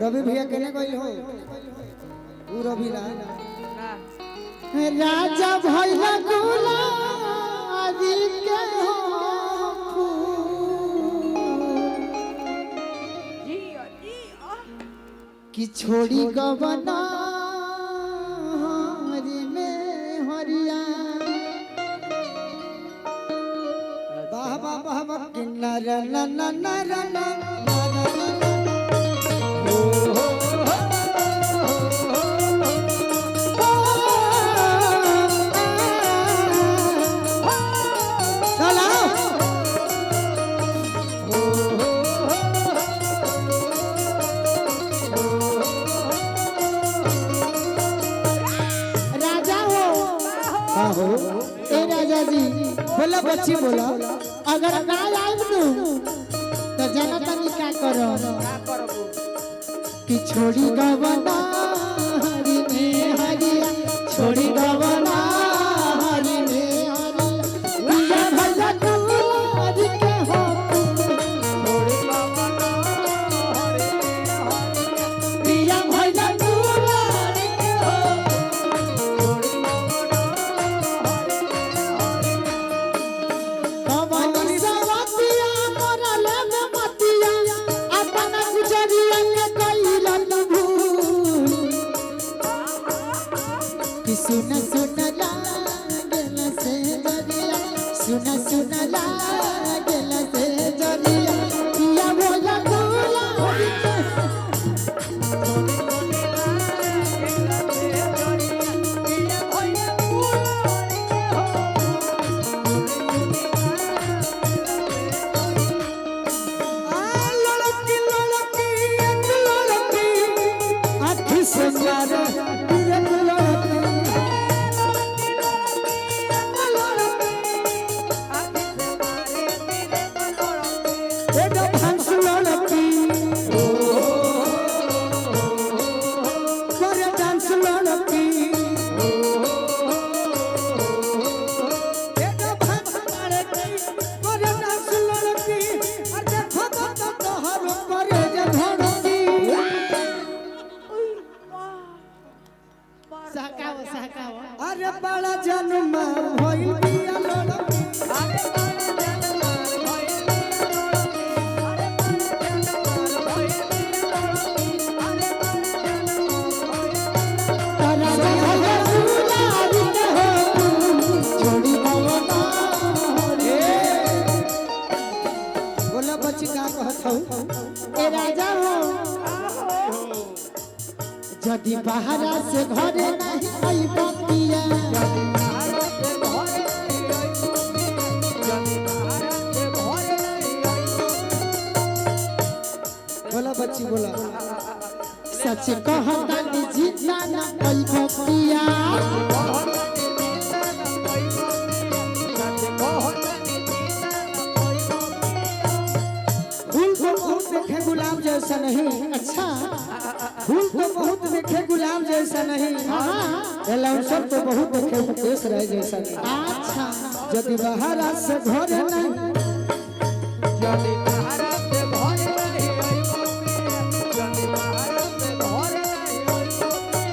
रवि भैया कहने कोई हो वो रवि ना राजा भैया गुलाबी के हो कि छोड़ी गवना हरी में हरिया वाह वाह वाह वाह किन्नर न न न न न हो ए राजा जी बोला बच्ची बोला अगर ना आइब तू तो जाना तनी क्या करो कि छोड़ी गवना हरी में हरिया छोड़ी गवना हरी में हरिया भैया गुलाबी के हो छोड़ी गवना हरी में हरिया पिया भैया गुलाबी के हो सुना सुना लागल से जरिया सुना सुना लागल से जरिया पिया भैया गुलाबी के अरे बड़ा जन्म होई पिया लोड़ा अरे बड़ा जन्म होई अरे बड़ा जन्म होई अरे बड़ा जन्म होई राजा भैया गुलाबी के हो छोड़ी गवना रे बोला बच्ची का कहत हूं ए राजा हो जदि बाहरा से घरे नहीं आई बतिया बोला बच्ची बोला सच कहता नि जीता न कोई बतिया फूल तो बहुत देखे गुलाब जैसा नहीं अच्छा फूल तो बहुत देखे गुलाब जैसा नहीं एलाउंसर तो बहुत देखे मुकेश राय जैसा नहीं अच्छा यदि बाहर से घर नहीं यदि बाहर से घर नहीं यदि बाहर से घर नहीं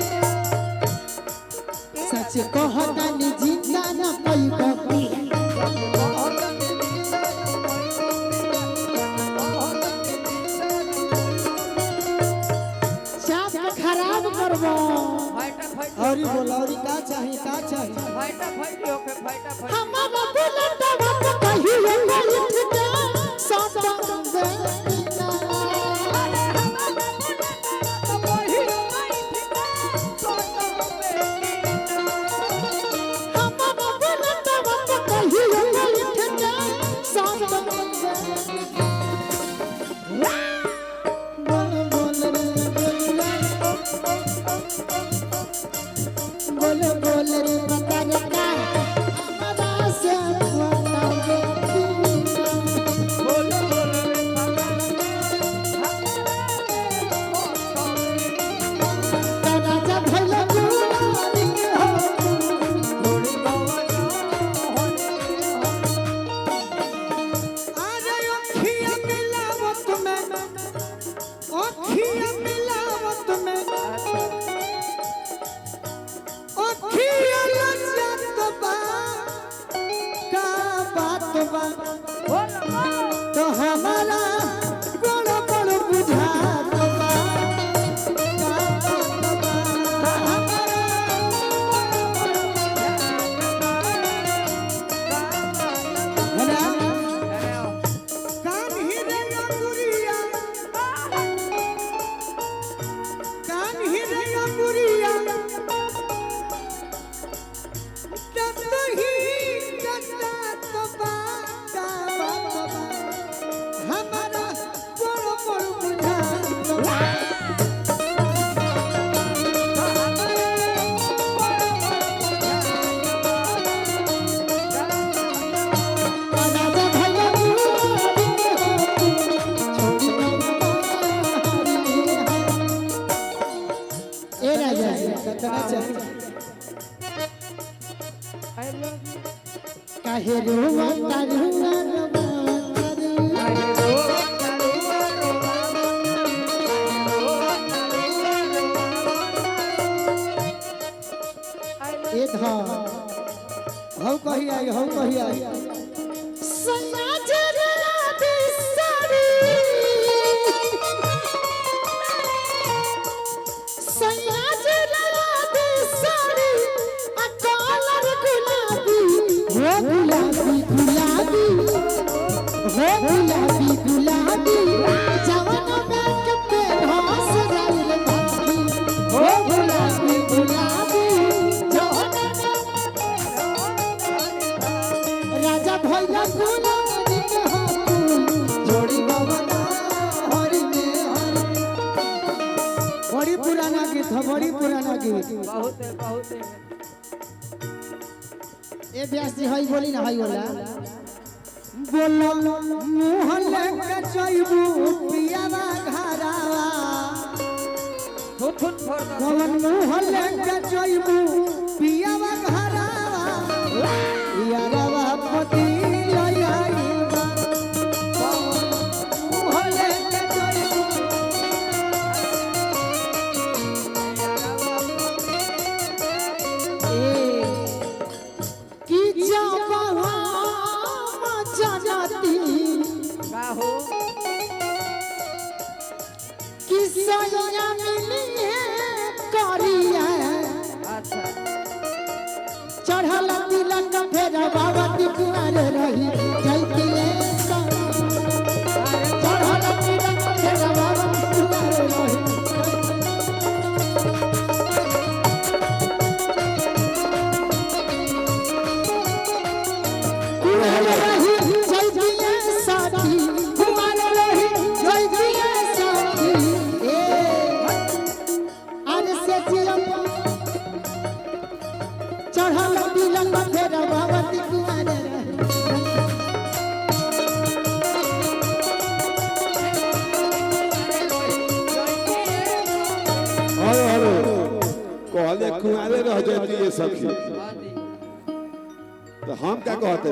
सच कहता नि जीता न कोई बतिया खराब करबो और बोला और का चाहिए हमारा बुलेट बाप कहियो गलित के सटन दे हमारा बुलेट बाप कहियो गलित के सटन दे बोल बोल रे बता तो हमारा बड़ बड़ बुझा तो बा कान हिरे अंगुरिया तब ही कटा तो बाता हमारा बड़ बड़ बुझा तो बा राजा भैया ए राजा कतना चाहिए काहे रोवा तारुआ रोवा ए धा हौ कही आई समाज रा बिसरी समाज रा बिसरी आ कलर गुलाबी हो गुलाबी जवान में के पे हंस जाइल भाभी हो गुलाबी जवान राजा भैया गुलाबी के हाथ जोड़ी बाबा हरि में हरि बड़ी पुराना गीत है बड़ी पुराना गीत बहुत ए व्यास जी हई बोली ना हई बोला बोलो मोहन के जइबू पियावा घरावा थुथुन फोड़ दो कौन मोहन के जइबू पियावा घरावा यारवा पति लई आईबा मोहन के जइबू कि जबहा मजाती का हो कि सैया मिली है करिया अच्छा चढ़ल तिलक फेर बाबा कुमार रही जैती चढ़ल तिलक फेर बाबा कुमार रही कुमार रही जैती साथी कुमार रही जैती साथी आज से जियम चढ़ल तिलक फेर बाबा कुमार रही हेलो कहले कुआरे रह जाती ये सखी तो हम क्या कहते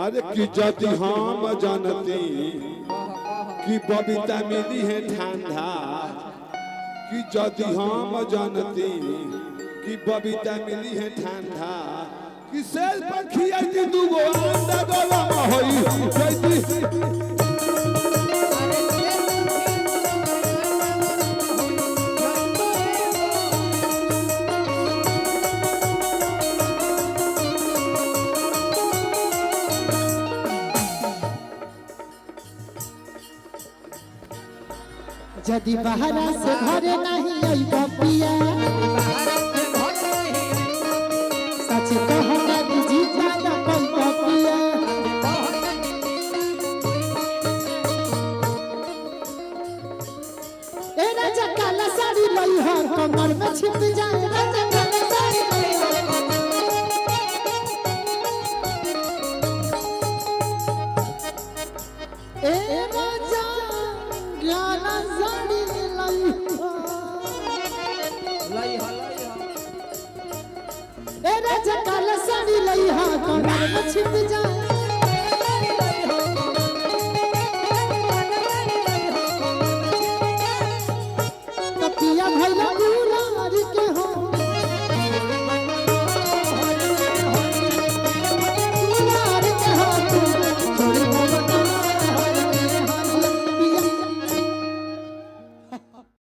अरे कि जति हम जानती कि बबीता मिली है ठंडा कि जति हम जानती कि बबीता मिली है ठंडा कि सेल पर खियाती दूगो अंडा गलम होई जैती जदि बहरा से घरे नहीं आई बपिया सच कहना बिजी जाना कोई बपिया ए राजा काला साड़ी लई हो कमर में छिप जाए राजा काला साड़ी लई हो ए राजा काला साड़ी लई हो लई हो ए राजा काला साड़ी लई हो कमर में छिप जाए